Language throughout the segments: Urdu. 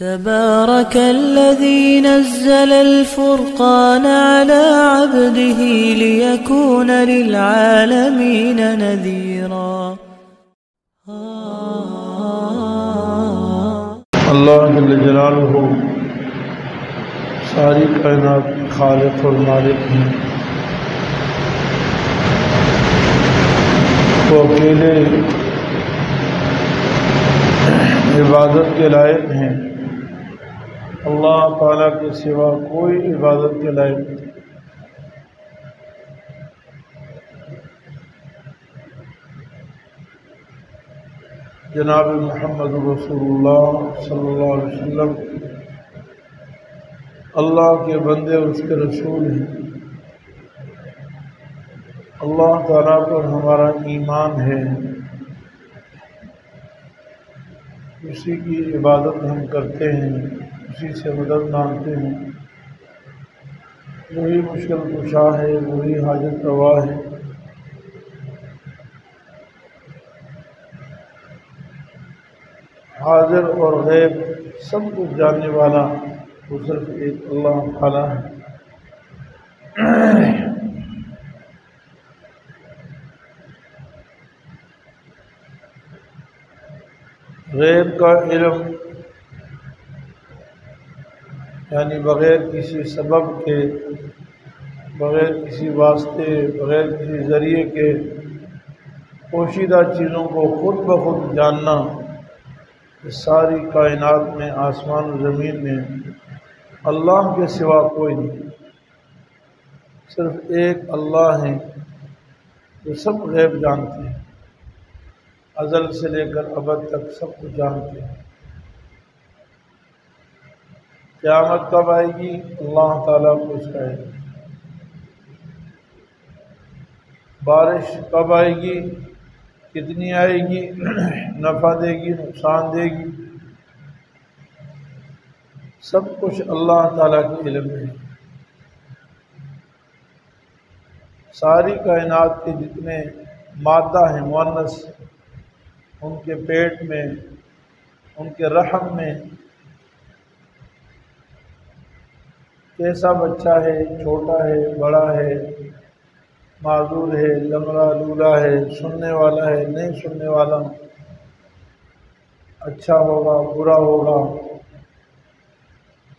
تبارك الذي نزل الفرقان على عبده ليكون للعالمين نذيرا. اللہ جل جلالہ ساری کائنات کے خالق اور مالک ہیں. وہ اکیلے عبادت کے لائق ہیں. اللہ تعالیٰ کے سوا کوئی عبادت کے لائق نہیں. جناب محمد رسول اللہ صلی اللہ علیہ وسلم اللہ کے بندے اس کے رسول ہیں. اللہ تعالیٰ پر ہمارا ایمان ہے، اسی کی عبادت ہم کرتے ہیں، اسی سے مدد مانگتے ہیں. وہی مشکل کشا ہے، وہی حاجت روا ہے. حاضر اور غیب سب کچھ جاننے والا وہ صرف ایک اللہ تعالیٰ ہے. غیب کا علم یعنی بغیر کسی سبب کے، بغیر کسی واسطے، بغیر کسی ذریعے کے پوشیدہ چیزوں کو خود بخود جاننا. اس ساری کائنات میں، آسمان و زمین میں اللہ کے سوا کوئی نہیں. صرف ایک اللہ ہے جو سب غیب جانتے ہیں، ازل سے لے کر ابد تک سب کچھ جانتے ہیں. قیامت کب آئے گی اللہ تعالیٰ کو اس کا علم. بارش کب آئے گی، کتنی آئے گی، نفع دے گی، نقصان دے گی، سب کچھ اللہ تعالیٰ کے علم میں ہے. ساری کائنات کے جتنے مادہ ہیں مؤنث، ان کے پیٹ میں، ان کے رحم میں کیسا بچہ ہے، چھوٹا ہے، بڑا ہے، معذور ہے، لنگڑا لولا ہے، سننے والا ہے، نہیں سننے والا، اچھا ہوگا، برا ہوگا،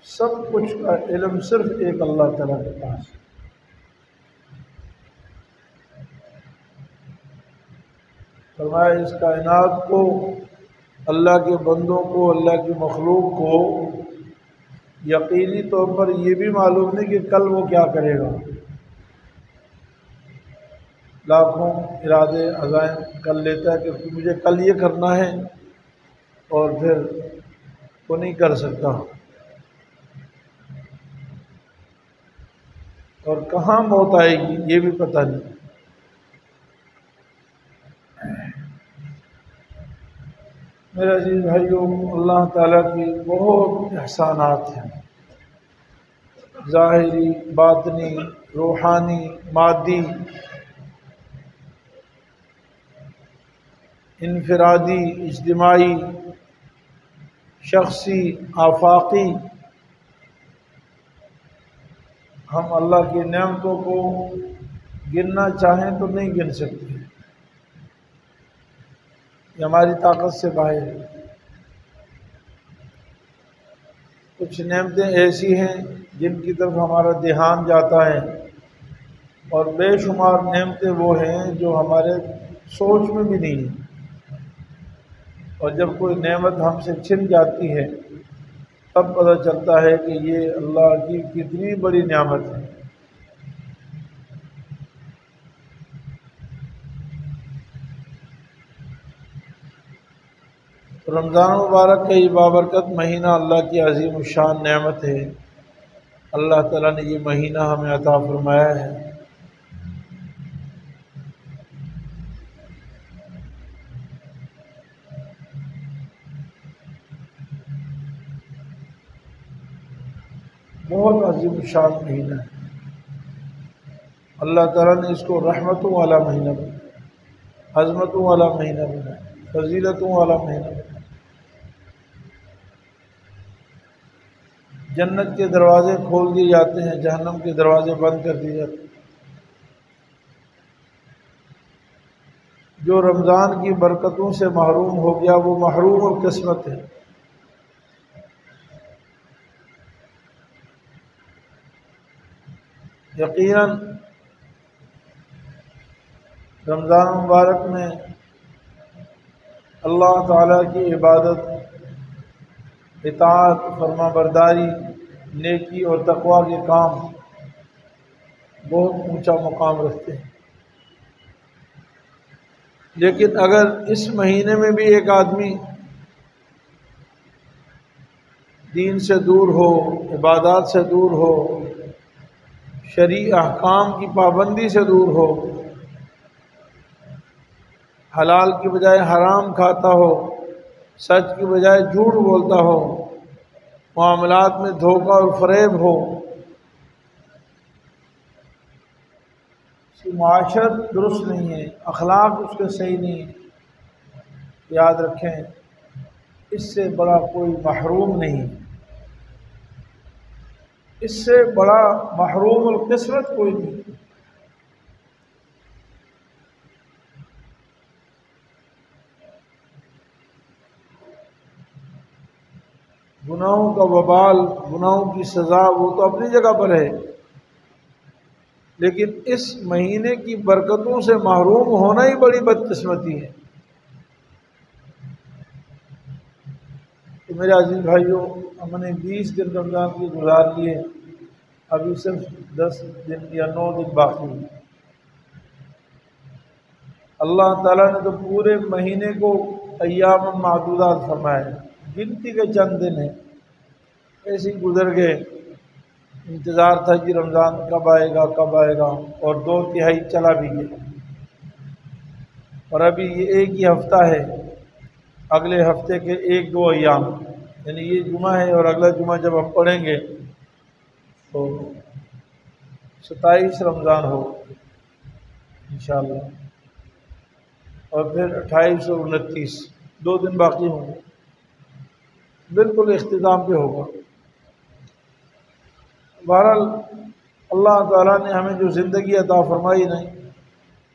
سب کچھ کا علم صرف ایک اللہ تعالیٰ کے پاس ہے. فرمایا اس کائنات کو، اللہ کے بندوں کو، اللہ کی مخلوق کو یقینی طور پر یہ بھی معلوم نہیں کہ کل وہ کیا کرے گا. لاکھوں ارادے عزائم کر لیتا ہے کہ مجھے کل یہ کرنا ہے، اور پھر وہ نہیں کر سکتا. اور کہاں موت آئے گی یہ بھی پتہ نہیں. میرے عزیز بھائیوں، اللہ تعالیٰ کی بہت احسانات ہیں، ظاہری، باطنی، روحانی، مادی، انفرادی، اجتماعی، شخصی، آفاقی. ہم اللہ کی نعمتوں کو گننا چاہیں تو نہیں گن سکتے، یہ ہماری طاقت سے باہر ہے. کچھ نعمتیں ایسی ہیں جن کی طرف ہمارا دھیان جاتا ہے، اور بے شمار نعمتیں وہ ہیں جو ہمارے سوچ میں بھی نہیں ہیں. اور جب کوئی نعمت ہم سے چھن جاتی ہے تب پتہ چلتا ہے کہ یہ اللہ کی کتنی بڑی نعمت ہے. رمضان مبارک کا یہ بابرکت مہینہ اللہ کی عظیم الشان نعمت ہے. اللہ تعالیٰ نے یہ مہینہ ہمیں عطا فرمایا ہے. بہت عظیم الشان مہینہ ہے. اللہ تعالیٰ نے اس کو رحمتوں والا مہینہ بنایا، عظمتوں والا مہینہ بنایا، فضیلتوں والا مہینہ بنایا. جنت کے دروازے کھول دیے جاتے ہیں، جہنم کے دروازے بند کر دیے جاتے ہیں۔ جو رمضان کی برکتوں سے محروم ہو گیا وہ محروم القسمت ہے۔ یقیناً رمضان مبارک میں اللہ تعالیٰ کی عبادت، اطاعت، فرما برداری، نیکی اور تقویٰ کے کام بہت اونچا مقام رکھتے ہیں۔ لیکن اگر اس مہینے میں بھی ایک آدمی دین سے دور ہو، عبادات سے دور ہو، شرعی احکام کی پابندی سے دور ہو، حلال کی بجائے حرام کھاتا ہو، سچ کی بجائے جھوٹ بولتا ہو، معاملات میں دھوکہ اور فریب ہو، اس کی معاشرت درست نہیں ہے، اخلاق اس کے صحیح نہیں ہے، یاد رکھیں اس سے بڑا کوئی محروم نہیں، اس سے بڑا محروم القسمت کوئی نہیں۔ گناہوں کا وبال، گناہوں کی سزا وہ تو اپنی جگہ پر ہے، لیکن اس مہینے کی برکتوں سے محروم ہونا ہی بڑی بدقسمتی ہے۔ تو میرے عزیز بھائیوں، ہم نے 20 دن رمضان کی گزار لیے، ابھی صرف 10 دن یا 9 دن باقی ہیں۔ اللہ تعالیٰ نے تو پورے مہینے کو ایام معدودات فرمایا ہے، گنتی کے چند دن ہیں، ایسے ہی گزر گئے۔ انتظار تھا کہ رمضان کب آئے گا کب آئے گا، اور 2/3 چلا بھی گیا، اور ابھی یہ ایک ہی ہفتہ ہے، اگلے ہفتے کے 1-2 ایام، یعنی یہ جمعہ ہے اور اگلا جمعہ جب ہم پڑھیں گے تو 27 رمضان ہو انشاءاللہ، اور پھر 28 اور 29، 2 دن باقی ہوں گے، بالکل اختتام پہ ہوگا۔ بہرحال اللہ تعالیٰ نے ہمیں جو زندگی عطا فرمائی نہیں،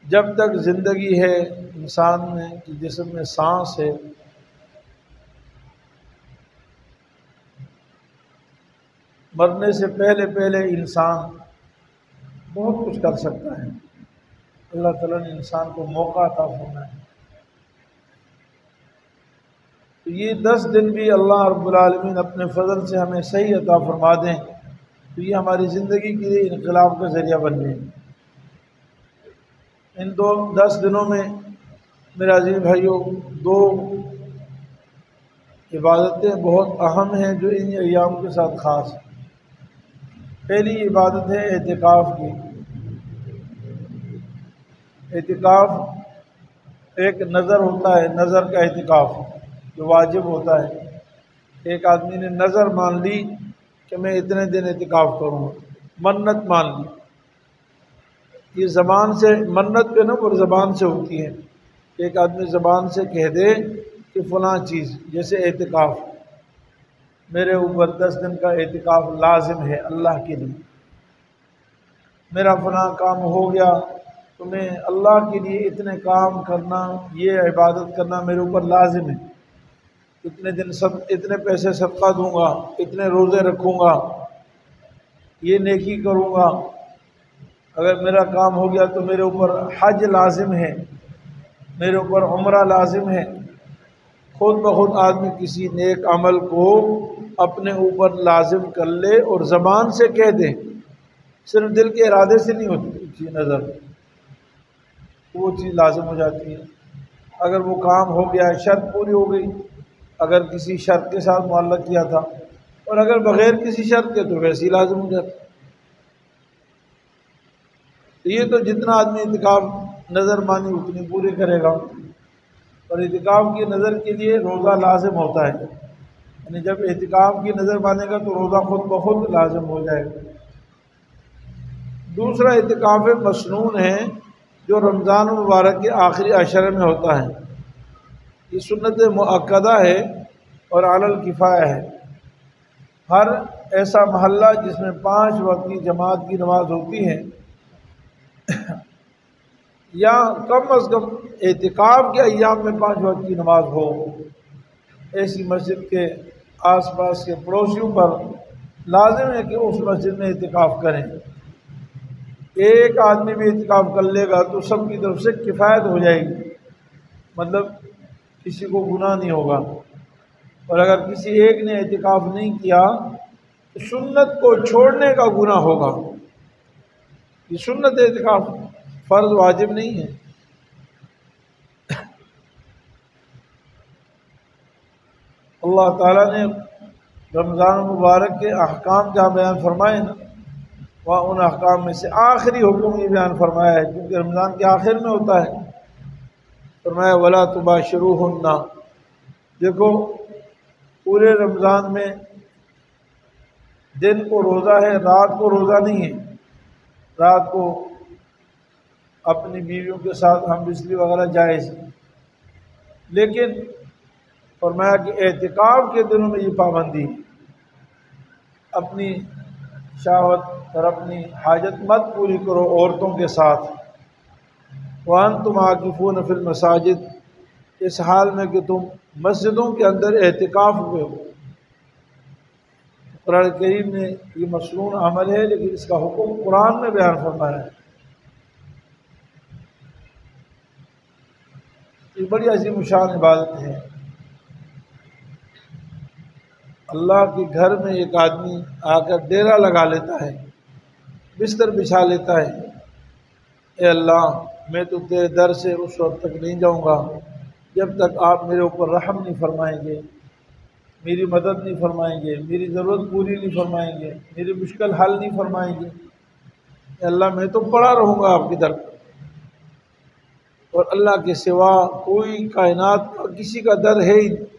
جب تک زندگی ہے انسان میں کہ جسم میں سانس ہے، مرنے سے پہلے پہلے انسان بہت کچھ کر سکتا ہے۔ اللہ تعالیٰ نے انسان کو موقع عطا فرمایا ہے۔ تو یہ 10 دن بھی اللہ رب العالمین اپنے فضل سے ہمیں صحیح عطا فرما دیں تو یہ ہماری زندگی کے لیے انقلاب کا ذریعہ بن جائیں۔ ان 10 دنوں میں میرے عزیز بھائیوں 2 عبادتیں بہت اہم ہیں جو ان ایام کے ساتھ خاص ہیں۔ پہلی عبادت ہے اعتکاف کی۔ اعتکاف ایک نظر ہوتا ہے، نظر کا اعتکاف جو واجب ہوتا ہے۔ ایک آدمی نے نظر مان لی کہ میں اتنے دن اعتکاف کروں گا، منت مان لی۔ یہ زبان سے منت پہ نہ پر زبان سے ہوتی ہے، ایک آدمی زبان سے کہہ دے کہ فلاں چیز، جیسے اعتکاف، میرے اوپر 10 دن کا اعتکاف لازم ہے اللہ کے لیے، میرا فلاں کام ہو گیا تو میں اللہ کے لیے اتنے کام کرنا، یہ عبادت کرنا میرے اوپر لازم ہے، اتنے دن اتنے پیسے صدقہ دوں گا، اتنے روزے رکھوں گا، یہ نیکی کروں گا، اگر میرا کام ہو گیا تو میرے اوپر حج لازم ہے، میرے اوپر عمرہ لازم ہے۔ خود بخود آدمی کسی نیک عمل کو اپنے اوپر لازم کر لے اور زبان سے کہہ دے، صرف دل کے ارادے سے نہیں ہوتی نظر، وہ چیز لازم ہو جاتی ہے۔ اگر وہ کام ہو گیا، شرط پوری ہو گئی، اگر کسی شرط کے ساتھ معلق کیا تھا، اور اگر بغیر کسی شرط کے تو ویسے ہی لازم ہو جاتا۔ تو یہ تو جتنا آدمی اعتکاف نظر مانی اتنی پوری کرے گا، اور اعتکاف کی نظر کے لیے روزہ لازم ہوتا ہے، یعنی جب اعتکاف کی نظر مانے گا تو روزہ خود بخود لازم ہو جائے گا۔ دوسرا اعتکاف مسنون ہے جو رمضان مبارک کے آخری عشرے میں ہوتا ہے، یہ سنت مؤکدہ ہے اور علی الکفایہ ہے۔ ہر ایسا محلہ جس میں 5 وقت کی جماعت کی نماز ہوتی ہے، یا کم از کم اعتکاف کے ایام میں 5 وقت کی نماز ہو، ایسی مسجد کے آس پاس کے پڑوسیوں پر لازم ہے کہ اس مسجد میں اعتکاف کریں۔ ایک آدمی بھی اعتکاف کر لے گا تو سب کی طرف سے کفایت ہو جائے گی، مطلب کسی کو گناہ نہیں ہوگا۔ اور اگر کسی ایک نے اعتکاف نہیں کیا تو سنت کو چھوڑنے کا گناہ ہوگا۔ یہ سنت اعتکاف، فرض واجب نہیں ہے۔ اللہ تعالیٰ نے رمضان المبارک کے احکام جہاں بیان فرمائے نا، وہاں ان احکام میں سے آخری حکم یہ بیان فرمایا ہے، کیونکہ رمضان کے آخر میں ہوتا ہے۔ فرمایا وَلَا تُبَاشِرُوهُنَّ، دیکھو پورے رمضان میں دن کو روزہ ہے، رات کو روزہ نہیں ہے۔ رات کو اپنی بیویوں کے ساتھ ہم بستری وغیرہ جائز ہے، لیکن فرمایا کہ اعتکاف کے دنوں میں یہ پابندی ہے، اپنی شہوت اور اپنی حاجت مت پوری کرو عورتوں کے ساتھ۔ وَأَنْتُمْ عَاكِفُونَ فِي الْمَسَاجِدِ، اس حال میں کہ تم مسجدوں کے اندر اعتکاف ہوئے ہو۔ قرآن کریم نے یہ مصنون عمل ہے، لیکن اس کا حکم قرآن میں بیان فرمایا ہے۔ یہ بڑی عظیم شان عبادت ہے۔ اللہ کے گھر میں ایک آدمی آ کر ڈیرا لگا لیتا ہے، بستر بچھا لیتا ہے، اے اللہ میں تو تیرے در سے اس وقت تک نہیں جاؤں گا جب تک آپ میرے اوپر رحم نہیں فرمائیں گے، میری مدد نہیں فرمائیں گے، میری ضرورت پوری نہیں فرمائیں گے، میری مشکل حل نہیں فرمائیں گے۔ اے اللہ میں تو پڑا رہوں گا آپ کی در پر، اور اللہ کے سوا کوئی کائنات کا کسی کا در ہے ہی نہیں۔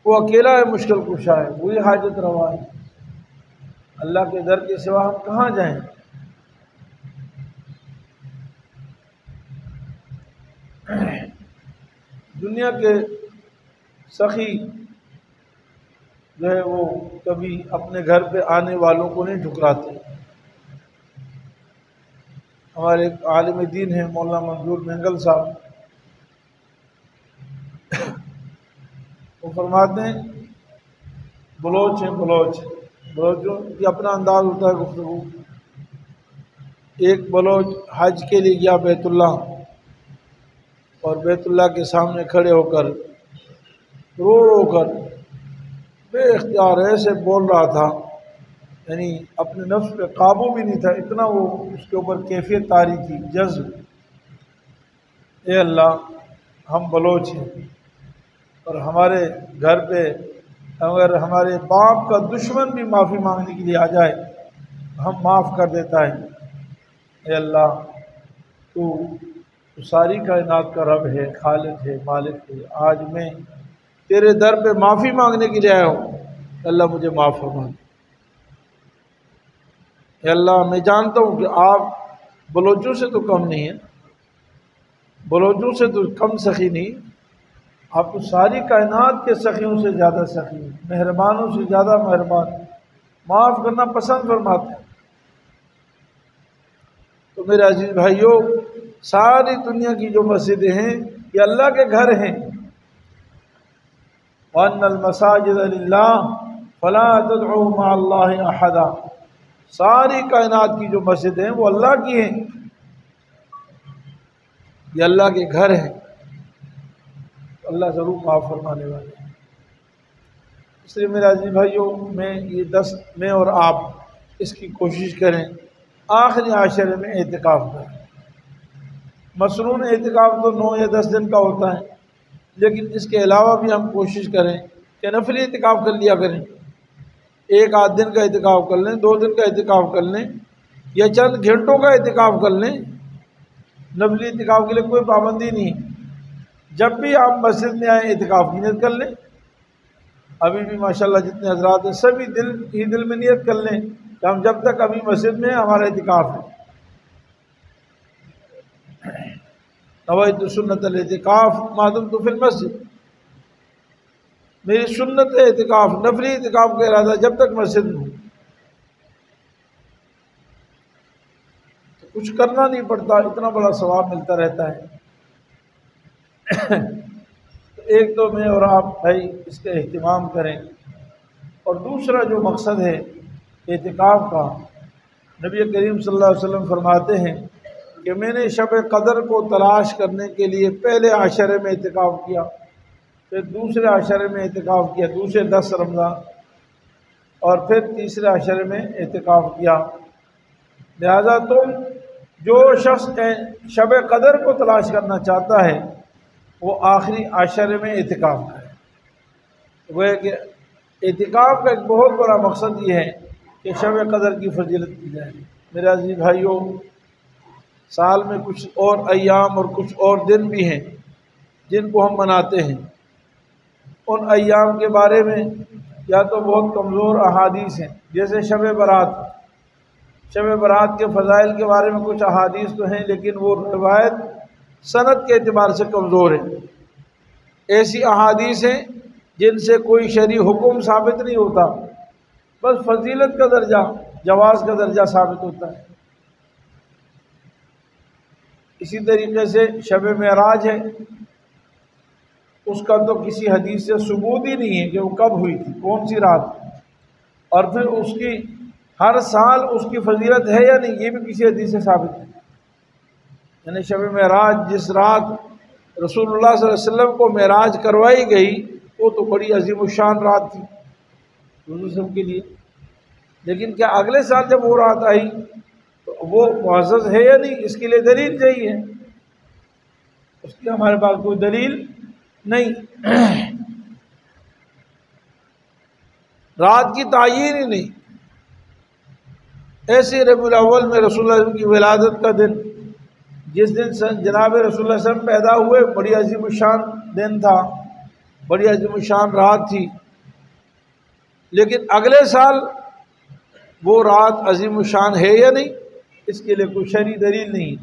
وہ اکیلا ہے، مشکل کشا ہے، وہی حاجت روا ہے۔ اللہ کے در کے سوا ہم کہاں جائیں؟ دنیا کے سخی جو ہے وہ کبھی اپنے گھر پہ آنے والوں کو نہیں ٹھکراتے۔ ہمارے ایک عالم دین ہیں مولانا منظور مینگل صاحب، وہ فرماتے ہیں بلوچ ہیں، بلوچوں کی اپنا انداز ہوتا ہے گفتگو۔ ایک بلوچ حج کے لیے گیا بیت اللہ، اور بیت اللہ کے سامنے کھڑے ہو کر رو رو کر بے اختیار ایسے بول رہا تھا، یعنی اپنے نفس پہ قابو بھی نہیں تھا، اتنا وہ اس کے اوپر کیفیت طاری تھی، جذب۔ اے اللہ ہم بلوچ ہیں، اور ہمارے گھر پہ اگر ہمارے باپ کا دشمن بھی معافی مانگنے کے لیے آ جائے ہم معاف کر دیتا ہے۔ اے اللہ تو ساری کائنات کا رب ہے، خالق ہے، مالک ہے، آج میں تیرے در پہ معافی مانگنے کے لیے آیا ہوں، اللہ مجھے معاف فرما۔ اے اللہ میں جانتا ہوں کہ آپ بلوچوں سے تو کم نہیں ہیں، بلوچوں سے تو کم سخی نہیں، آپ تو ساری کائنات کے سخیوں سے زیادہ سخی ہیں، مہربانوں سے زیادہ مہربان، معاف کرنا پسند فرماتے ہیں۔ تو میرے عزیز بھائیوں، ساری دنیا کی جو مسجدیں ہیں یہ اللہ کے گھر ہیں۔ وَأَنَّ الْمَسَاجِدَ لِلَّهِ فَلَا تَدْعُوا مَعَ اللَّهِ أَحَدًا، ساری کائنات کی جو مسجدیں ہیں وہ اللہ کی ہیں، یہ اللہ کے گھر ہیں، اللہ ضرور معاف فرمانے والے ہیں۔ اس لیے میرے عزیز بھائیوں، میں اور آپ اس کی کوشش کریں آخری عاشرے میں اعتکاف کریں۔ مصنون اعتکاف تو 9 یا 10 دن کا ہوتا ہے، لیکن اس کے علاوہ بھی ہم کوشش کریں کہ نفلی اعتکاف کر لیا کریں، 1-8 دن کا اعتکاف کر لیں، 2 دن کا اعتکاف کر لیں، یا چند گھنٹوں کا اعتکاف کر لیں۔ نفلی اعتکاف کے لیے کوئی پابندی نہیں، جب بھی آپ مسجد میں آئیں اعتکاف کی نیت کر لیں۔ ابھی بھی ماشاءاللہ جتنے حضرات ہیں سبھی دل میں نیت کر لیں کہ ہم جب تک ابھی مسجد میں ہیں ہمارا اعتکاف ہے۔ نویت سنت الاعتکاف ما دمت فی المسجد، میری سنت اعتکاف، نفلی اعتکاف کا ارادہ جب تک مسجد میں ہوں، تو کچھ کرنا نہیں پڑتا، اتنا بڑا ثواب ملتا رہتا ہے۔ تو ایک تو میں اور آپ بھائی اس کا اہتمام کریں، اور دوسرا جو مقصد ہے اعتکاف کا، نبی کریم صلی اللہ علیہ وسلم فرماتے ہیں کہ میں نے شب قدر کو تلاش کرنے کے لیے پہلے عشرے میں اعتکاف کیا، پھر دوسرے عشرے میں اعتکاف کیا، دوسرے 10 رمضان، اور پھر تیسرے عشرے میں اعتکاف کیا۔ لہذا تم جو شخص شب قدر کو تلاش کرنا چاہتا ہے وہ آخری عشرے میں اعتکاف کرے۔ وہ ہے کہ اعتکاف کا ایک بہت بڑا مقصد یہ ہے کہ شب قدر کی فضیلت کی جائے۔ میرے عزیز بھائیوں، سال میں کچھ اور ایام اور کچھ اور دن بھی ہیں جن کو ہم مناتے ہیں۔ ان ایام کے بارے میں یا تو بہت کمزور احادیث ہیں، جیسے شب برات۔ شب برات کے فضائل کے بارے میں کچھ احادیث تو ہیں، لیکن وہ روایت سند کے اعتبار سے کمزور ہے۔ ایسی احادیث ہیں جن سے کوئی شرعی حکم ثابت نہیں ہوتا، بس فضیلت کا درجہ، جواز کا درجہ ثابت ہوتا ہے۔ اسی طریقے سے شب معراج ہے، اس کا تو کسی حدیث سے ثبوت ہی نہیں ہے کہ وہ کب ہوئی تھی، کون سی رات، اور پھر اس کی ہر سال اس کی فضیلت ہے یا نہیں، یہ بھی کسی حدیث سے ثابت ہے۔ یعنی شب معراج جس رات رسول اللہ صلی اللہ علیہ وسلم کو معراج کروائی گئی، وہ تو بڑی عظیم الشان رات تھی رسول وسلم کے لیے، لیکن کیا اگلے سال جب وہ رات آئی تو وہ معزز ہے یا نہیں، اس کے لیے دلیل چاہیے، اس کی ہمارے پاس کوئی دلیل نہیں۔ رات کی تعیین ہی نہیں۔ ایسے ربیع الاول میں رسول اللہ صلی اللہ علیہ وسلم کی ولادت کا دن، جس دن جناب رسول اللہ صلی اللہ علیہ وسلم پیدا ہوئے، بڑی عظیم الشان دن تھا، بڑی عظیم الشان رات تھی، لیکن اگلے سال وہ رات عظیم الشان ہے یا نہیں، اس کے لیے کوئی شرعی دلیل نہیں۔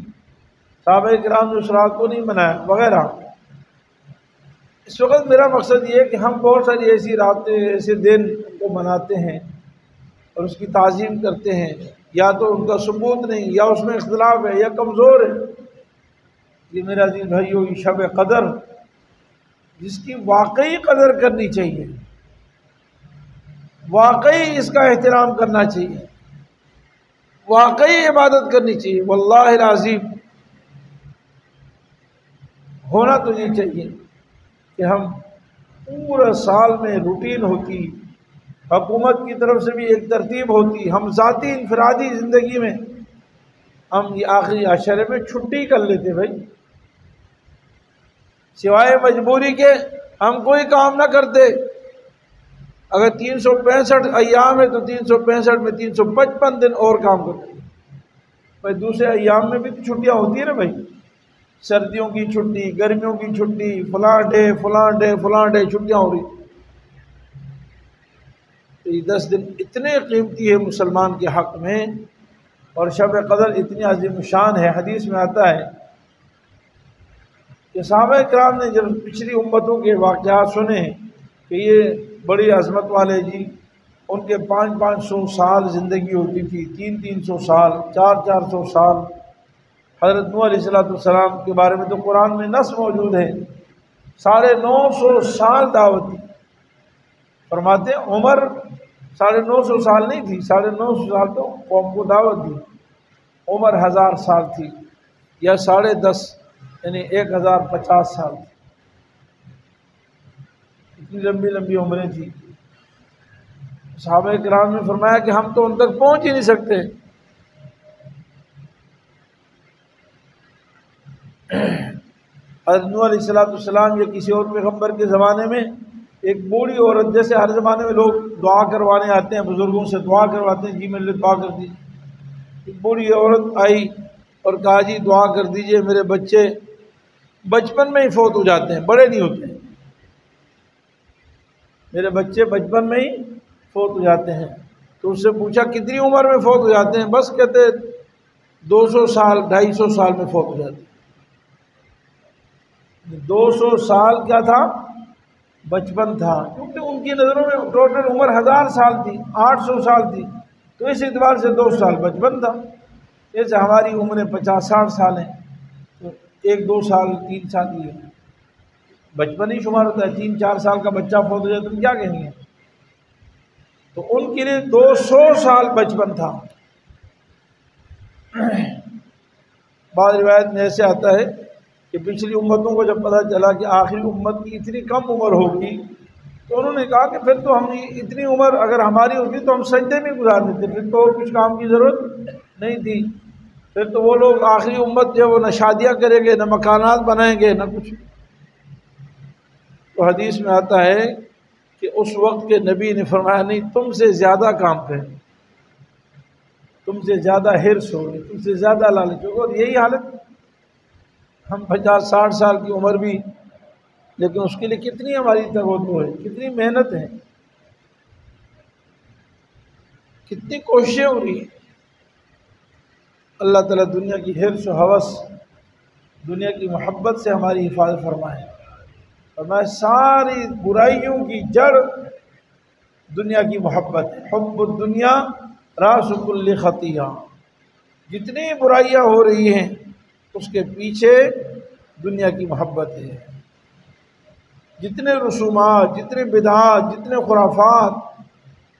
صحابہ کرام نے اس رات کو نہیں منایا وغیرہ۔ اس وقت میرا مقصد یہ ہے کہ ہم بہت ساری ایسی راتیں، ایسے دن کو مناتے ہیں اور اس کی تعظیم کرتے ہیں، یا تو ان کا ثبوت نہیں، یا اس میں اختلاف ہے، یا کمزور ہے۔ یہ میرے عزیز بھائیوں، یہ شب قدر جس کی واقعی قدر کرنی چاہیے، واقعی اس کا احترام کرنا چاہیے، واقعی عبادت کرنی چاہیے۔ واللہ العظیم ہونا تو یہ چاہیے کہ ہم پورا سال میں روٹین ہوتی، حکومت کی طرف سے بھی ایک ترتیب ہوتی، ہم ذاتی انفرادی زندگی میں ہم یہ آخری عشرے میں چھٹی کر لیتے بھائی، سوائے مجبوری کے ہم کوئی کام نہ کرتے۔ اگر 365 ایام ہے تو 365 میں 355 دن اور کام کرتے بھائی۔ دوسرے ایام میں بھی تو چھٹیاں ہوتی ہیں نا بھائی، سردیوں کی چھٹی، گرمیوں کی چھٹی، فلاں ڈے فلاں ڈے فلاں ڈے چھٹیاں ہو رہی۔ تو یہ 10 دن اتنے قیمتی ہے مسلمان کے حق میں، اور شب قدر اتنی عظیم شان ہے۔ حدیث میں آتا ہے کہ صحابہ کرام نے جب پچھلی امتوں کے واقعات سنے کہ یہ بڑی عظمت والے جی، ان کے 500 سال زندگی ہوتی تھی، 300 سال، 400 سال۔ حضرت نوح علیہ السلام کے بارے میں تو قرآن میں نص موجود ہے، 950 سال دعوت دی۔ فرماتے ہیں عمر 950 سال نہیں تھی، 950 سال تو قوم کو دعوت دی۔ عمر 1000 سال تھی، یا 10.5 یعنی 1050 سال تھی۔ اتنی لمبی لمبی عمریں تھیں۔ صحابہ کرام نے فرمایا کہ ہم تو ان تک پہنچ ہی نہیں سکتے۔ حضرت نوح علیہ السلام یا کسی اور پیغمبر کے زمانے میں ایک بوڑھی عورت، جیسے ہر زمانے میں لوگ دعا کروانے آتے ہیں، بزرگوں سے دعا کرواتے ہیں، جی میرے لیے دعا کر دیجیے۔ ایک بوڑھی عورت آئی اور کہا جی دعا کر دیجیے، میرے بچے بچپن میں ہی فوت ہو جاتے ہیں، بڑے نہیں ہوتے ہیں، میرے بچے بچپن میں ہی فوت ہو جاتے ہیں۔ تو اس سے پوچھا کتنی عمر میں فوت ہو جاتے ہیں؟ بس کہتے 200 سال 250 سال میں فوت ہو جاتے ہیں۔ 200 سال کیا تھا؟ بچپن تھا، کیونکہ ان کی نظروں میں ٹوٹل عمر 1000 سال تھی، 800 سال تھی، تو اس اعتبار سے 2 سال بچپن تھا۔ جیسے ہماری عمریں 50-60 سال ہیں، تو 1-2 سال 3 سال یہ بچپن ہی شمار ہوتا ہے۔ 3-4 سال کا بچہ فوت ہو جائے تم کیا کہیں گے؟ تو ان کے لیے 200 سال بچپن تھا۔ بعض روایت میں ایسے آتا ہے کہ پچھلی امتوں کو جب پتہ چلا کہ آخری امت کی اتنی کم عمر ہوگی، تو انہوں نے کہا کہ پھر تو ہم اتنی عمر اگر ہماری ہوتی تو ہم سجدے میں گزار دیتے، پھر تو اور کچھ کام کی ضرورت نہیں تھی۔ پھر تو وہ لوگ آخری امت جو وہ نہ شادیاں کریں گے، نہ مکانات بنائیں گے، نہ کچھ۔ تو حدیث میں آتا ہے کہ اس وقت کے نبی نے فرمایا نہیں، تم سے زیادہ کام کریں، تم سے زیادہ حرص ہوگی، تم سے زیادہ لالچ ہوگا۔ اور یہی حالت، ہم 50-60 سال کی عمر بھی، لیکن اس کے لیے کتنی ہماری توجہ ہے، کتنی محنت ہے، کتنی کوششیں ہو رہی ہیں۔ اللہ تعالیٰ دنیا کی حرص و ہوس، دنیا کی محبت سے ہماری حفاظت فرمائے، اور میں ساری برائیوں کی جڑ دنیا کی محبت ہے۔ حب الدنیا راس کل خطیہ، جتنی برائیاں ہو رہی ہیں اس کے پیچھے دنیا کی محبت ہے۔ جتنے رسومات، جتنے بدعات، جتنے خرافات،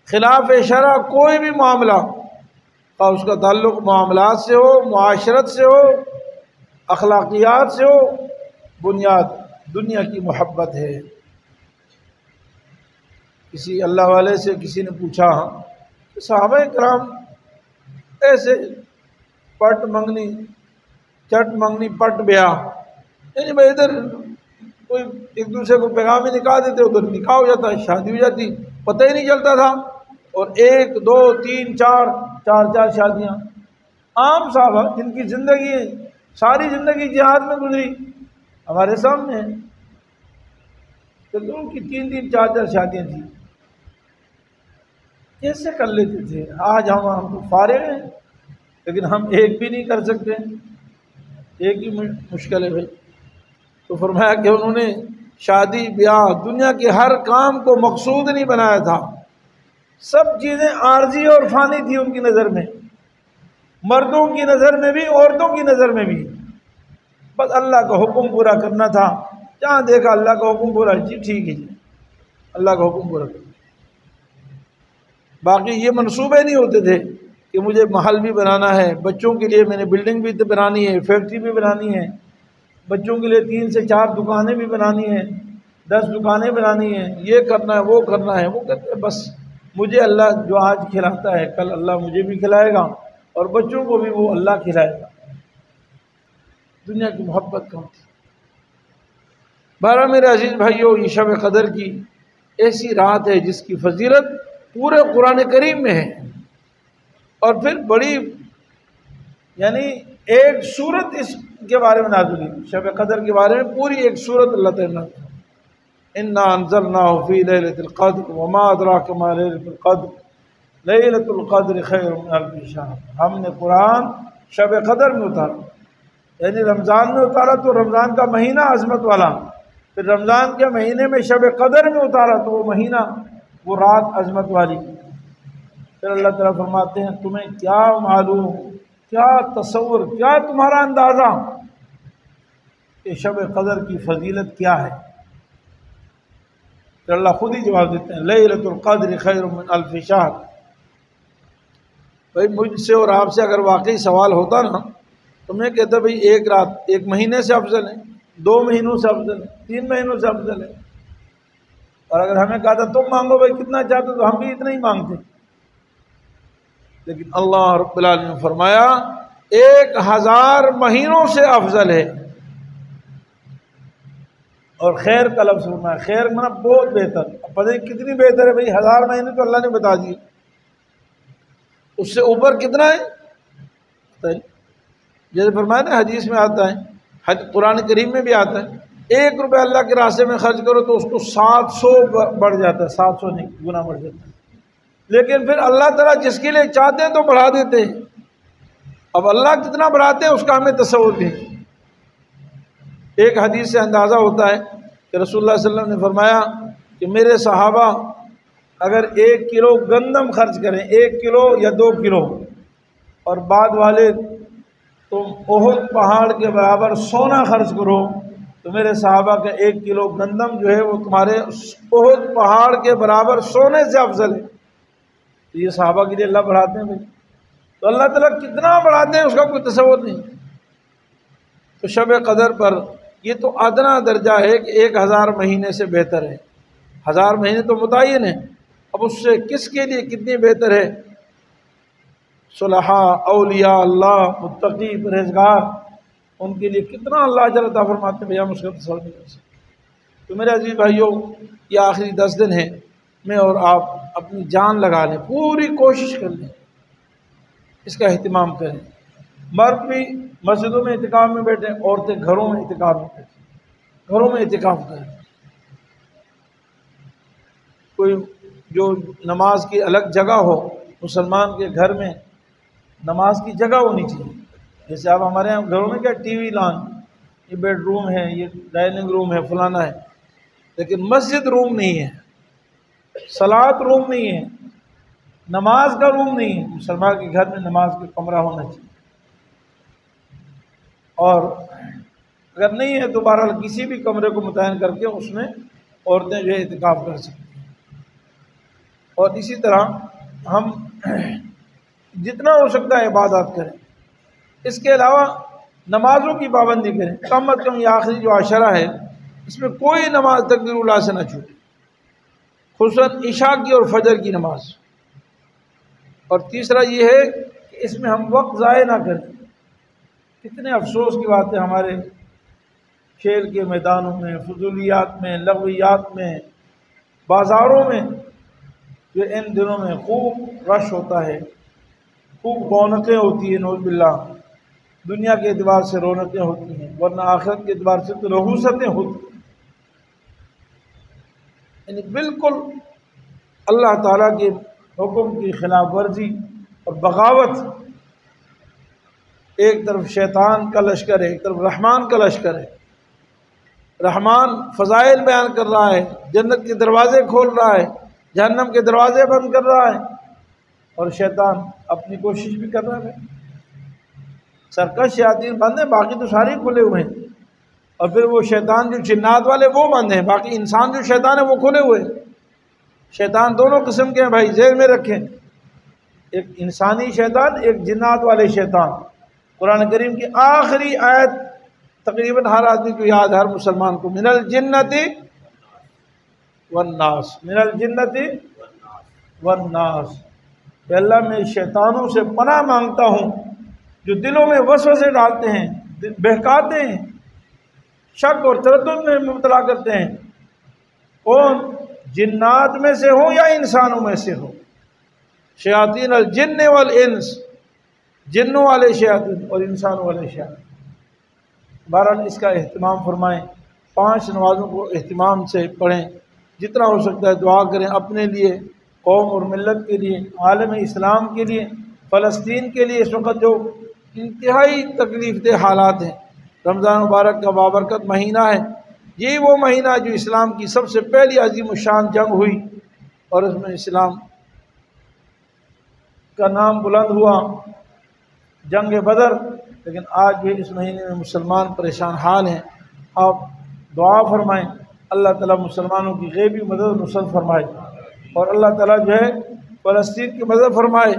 خلاف شرع کوئی بھی معاملہ، اور اس کا تعلق معاملات سے ہو، معاشرت سے ہو، اخلاقیات سے ہو، بنیاد دنیا کی محبت ہے۔ کسی اللہ والے سے کسی نے پوچھا کہ صحابہ کرام ایسے پٹ منگنی چٹ منگنی پٹ بیاہ، یعنی بھائی ادھر کوئی ایک دوسرے کو پیغام ہی نکاح دیتے، ادھر نکاح ہو جاتا، شادی ہو جاتی، پتہ ہی نہیں چلتا تھا، اور 1 2 3 4 شادیاں عام صحابہ جن کی زندگی ساری زندگی جہاد میں گزری ہمارے سامنے ہیں، لیکن ان کی 3 4 شادیاں تھیں۔ کیسے کر لیتے تھے؟ آج ہم تو فارغ ہیں، لیکن ہم ایک بھی نہیں کر سکتے، ایک ہی مشکل ہے بھائی۔ تو فرمایا کہ انہوں نے شادی بیاہ دنیا کے ہر کام کو مقصود نہیں بنایا تھا، سب چیزیں عارضی اور فانی تھی ان کی نظر میں، مردوں کی نظر میں بھی، عورتوں کی نظر میں بھی، بس اللہ کا حکم پورا کرنا تھا۔ جہاں دیکھا اللہ کا حکم پورا، جی ٹھیک ہے جی، اللہ کا حکم پورا کرنا۔ باقی یہ منصوبے نہیں ہوتے تھے کہ مجھے محل بھی بنانا ہے، بچوں کے لیے میں نے بلڈنگ بھی بنانی ہے، فیکٹری بھی بنانی ہے، بچوں کے لیے 3 سے 4 دکانیں بھی بنانی ہیں، 10 دکانیں بنانی ہیں، یہ کرنا ہے، وہ کرنا ہے، وہ کرتے بس مجھے اللہ جو آج کھلاتا ہے کل اللہ مجھے بھی کھلائے گا، اور بچوں کو بھی وہ اللہ کھلائے گا۔ دنیا کی محبت کم تھی۔ بہرحال میرے عزیز بھائیو، یہ شب قدر کی ایسی رات ہے جس کی فضیلت پورے قرآن کریم میں ہے، اور پھر بڑی یعنی ایک سورت اس کے بارے میں نازل ہوئی، شب قدر کے بارے میں پوری ایک سورت اللہ تعالیٰ نے انا انزلناہ فی لیلۃ القدر وما ادراک ما لیلۃ القدر لیلۃ القدر خیر من الف شہر۔ ہم نے قرآن شب قدر میں اتارا، یعنی رمضان میں اتارا تو رمضان کا مہینہ عظمت والا، پھر رمضان کے مہینے میں شب قدر میں اتارا تو وہ مہینہ، وہ رات عظمت والی۔ پھر اللہ تعالیٰ فرماتے ہیں تمہیں کیا معلوم، کیا تصور، کیا تمہارا اندازہ کہ شب قدر کی فضیلت کیا ہے؟ پھر اللہ خود ہی جواب دیتے ہیں لیلۃ القدر خیر من الف شہر۔ بھائی مجھ سے اور آپ سے اگر واقعی سوال ہوتا نا تو میں کہتا بھائی ایک رات 1 مہینے سے افضل ہے، 2 مہینوں سے افضل ہے، 3 مہینوں سے افضل ہے، اور اگر ہمیں کہا تھا تم مانگو بھائی کتنا چاہتے تو ہم بھی اتنا ہی مانگتے، لیکن اللہ رب العالمین نے فرمایا 1000 مہینوں سے افضل ہے، اور خیر کا لفظ فرمایا، خیر مانا بہت بہتر۔ پتہ نہیں کتنی بہتر ہے بھائی، 1000 مہینے تو اللہ نے بتا دیے، اس سے اوپر کتنا ہے؟ جیسے فرمایا نا حدیث میں آتا ہے، قرآن کریم میں بھی آتا ہے، 1 روپے اللہ کے راستے میں خرچ کرو تو اس کو 700 بڑھ جاتا ہے، 700 گنا بڑھ جاتا ہے۔ لیکن پھر اللہ تعالیٰ جس کے لیے چاہتے ہیں تو بڑھا دیتے ہیں، اب اللہ کتنا بڑھاتے ہیں اس کا ہمیں تصور نہیں۔ ایک حدیث سے اندازہ ہوتا ہے کہ رسول اللہ صلی اللہ علیہ وسلم نے فرمایا کہ میرے صحابہ اگر 1 کلو گندم خرچ کریں، 1 کلو یا 2 کلو، اور بعد والے تم احد پہاڑ کے برابر سونا خرچ کرو، تو میرے صحابہ کا 1 کلو گندم جو ہے وہ تمہارے احد پہاڑ کے برابر سونے سے افضل ہے۔ تو یہ صحابہ کے لیے اللہ بڑھاتے ہیں بھائی، تو اللہ تعالیٰ کتنا بڑھاتے ہیں اس کا کوئی تصور نہیں۔ تو شب قدر پر یہ تو ادنا درجہ ہے کہ 1000 مہینے سے بہتر ہے۔ 1000 مہینے تو متعین ہیں، اب اس سے کس کے لیے کتنی بہتر ہے؟ صلحاء، اولیاء اللہ، متقی، پرہیزگار، ان کے لیے کتنا اللہ اجر عطا فرماتے ہیں بھئی، ہم اس کا تصور نہیں کر سکتے۔ تو میرے عزیز بھائیوں، یہ آخری 10 دن ہیں، میں اور آپ اپنی جان لگا لیں، پوری کوشش کر لیں، اس کا اہتمام کریں۔ مرد بھی مسجدوں میں اعتکاف میں بیٹھیں، عورتیں گھروں میں اعتکاف میں بیٹھیں، گھروں میں اعتکاف کریں۔ کوئی جو نماز کی الگ جگہ ہو، مسلمان کے گھر میں نماز کی جگہ ہونی چاہیے۔ جیسے آپ ہمارے یہاں گھروں میں کیا ٹی وی لان، یہ بیڈ روم ہے، یہ ڈائننگ روم ہے، فلانا ہے، لیکن مسجد روم نہیں ہے، صلاۃ روم نہیں ہے، نماز کا روم نہیں ہے۔ مسلمان کے گھر میں نماز کا کمرہ ہونا چاہیے، اور اگر نہیں ہے تو بہرحال کسی بھی کمرے کو متعین کر کے اس میں عورتیں جو ہے اعتکاف کر سکتی ہیں۔ اور اسی طرح ہم جتنا ہو سکتا ہے عبادات کریں، اس کے علاوہ نمازوں کی پابندی کریں، کم از کم یہ آخری جو عشرہ ہے اس میں کوئی نماز تکبیر الاولیٰ سے نہ چھوٹے، خصوصاً عشاء کی اور فجر کی نماز۔ اور تیسرا یہ ہے کہ اس میں ہم وقت ضائع نہ کریں۔ کتنے افسوس کی بات ہے، ہمارے کھیل کے میدانوں میں، فضولیات میں، لغویات میں، بازاروں میں جو ان دنوں میں خوب رش ہوتا ہے، خوب رونقیں ہوتی ہیں، نعوذ باللہ، دنیا کے اعتبار سے رونقیں ہوتی ہیں، ورنہ آخرت کے اعتبار سے تو رہوستیں ہوتی ہیں۔ یعنی بالکل اللہ تعالیٰ کے حکم کی خلاف ورزی اور بغاوت، ایک طرف شیطان کا لشکر ہے، ایک طرف رحمان کا لشکر ہے۔ رحمان فضائل بیان کر رہا ہے، جنت کے دروازے کھول رہا ہے، جہنم کے دروازے بند کر رہا ہے، اور شیطان اپنی کوشش بھی کر رہا ہے۔ سرکش شیاطین بند ہیں، باقی تو سارے کھلے ہوئے ہیں، اور پھر وہ شیطان جو جنات والے وہ بند ہیں، باقی انسان جو شیطان ہے وہ کھلے ہوئے ہیں۔ شیطان دونوں قسم کے ہیں بھائی، ذہن میں رکھیں، ایک انسانی شیطان، ایک جنات والے شیطان۔ قرآن کریم کی آخری آیت تقریباً ہر آدمی کو یاد ہے، ہر مسلمان کو، من الجنت والناس، من الجنت والناس، کہ اللہ میں شیطانوں سے پناہ مانگتا ہوں جو دلوں میں وسوسے ڈالتے ہیں، بہکاتے ہیں، شک اور تردد میں مبتلا کرتے ہیں۔ کون؟ جنات میں سے ہو یا انسانوں میں سے ہو، شیاطین الجن والانس، جنوں والے شیاطین اور انسانوں والے شیاطین۔ بہرحال اس کا اہتمام فرمائیں، 5 نمازوں کو اہتمام سے پڑھیں، جتنا ہو سکتا ہے دعا کریں اپنے لیے، قوم اور ملت کے لیے، عالم اسلام کے لیے، فلسطین کے لیے۔ اس وقت جو انتہائی تکلیف دہ حالات ہیں، رمضان مبارک کا بابرکت مہینہ ہے، یہی وہ مہینہ جو اسلام کی سب سے پہلی عظیم الشان جنگ ہوئی، اور اس میں اسلام کا نام بلند ہوا، جنگ بدر۔ لیکن آج بھی اس مہینے میں مسلمان پریشان حال ہیں۔ آپ دعا فرمائیں، اللہ تعالیٰ مسلمانوں کی غیبی مدد و نصرت فرمائے، اور اللہ تعالیٰ جو ہے فلسطین کی مدد فرمائے،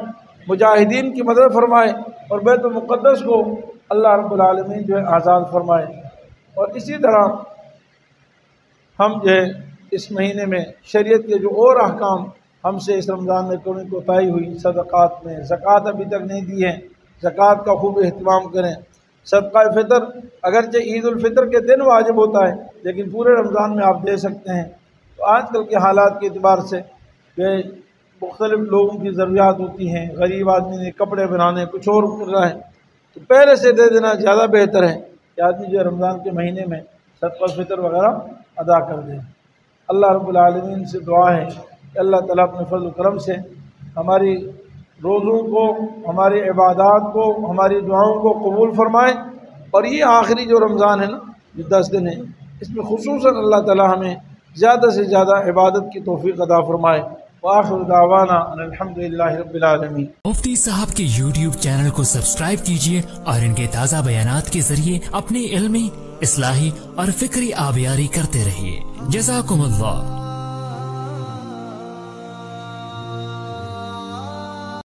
مجاہدین کی مدد فرمائے، اور بیت المقدس کو اللہ رب العالمین جو ہے آزاد فرمائے۔ اور اسی طرح ہم جو ہے اس مہینے میں شریعت کے جو اور احکام ہم سے اس رمضان میں کوئی کوتاہی ہوئی، صدقات میں، زکوٰۃ ابھی تک نہیں دی ہے، زکوٰۃ کا خوب اہتمام کریں۔ صدقہ فطر اگرچہ عید الفطر کے دن واجب ہوتا ہے، لیکن پورے رمضان میں آپ دے سکتے ہیں۔ تو آج کل کے حالات کے اعتبار سے جو مختلف لوگوں کی ضروریات ہوتی ہیں، غریب آدمی نے کپڑے بنانے، کچھ اور کر رہا ہے، تو پہلے سے دے دینا زیادہ بہتر ہے کہ آدمی جو رمضان کے مہینے میں صدقہ فطر وغیرہ ادا کر دیں۔ اللہ رب العالمین سے دعا ہے کہ اللہ تعالیٰ اپنے فضل و کرم سے ہماری روزوں کو، ہماری عبادات کو، ہماری دعاؤں کو قبول فرمائے، اور یہ آخری جو رمضان ہے نا، جو 10 دن ہے، اس میں خصوصاً اللہ تعالیٰ ہمیں زیادہ سے زیادہ عبادت کی توفیق عطا فرمائے۔ وآخر دعوانا ان الحمدللہ رب العالمین۔ مفتی صاحب کے YouTube چینل کو سبسکرائب کیجئے اور ان کے تازہ بیانات کے ذریعے اپنی علمی، اصلاحی اور فکری آبیاری کرتے رہیے۔ جزاکم اللہ۔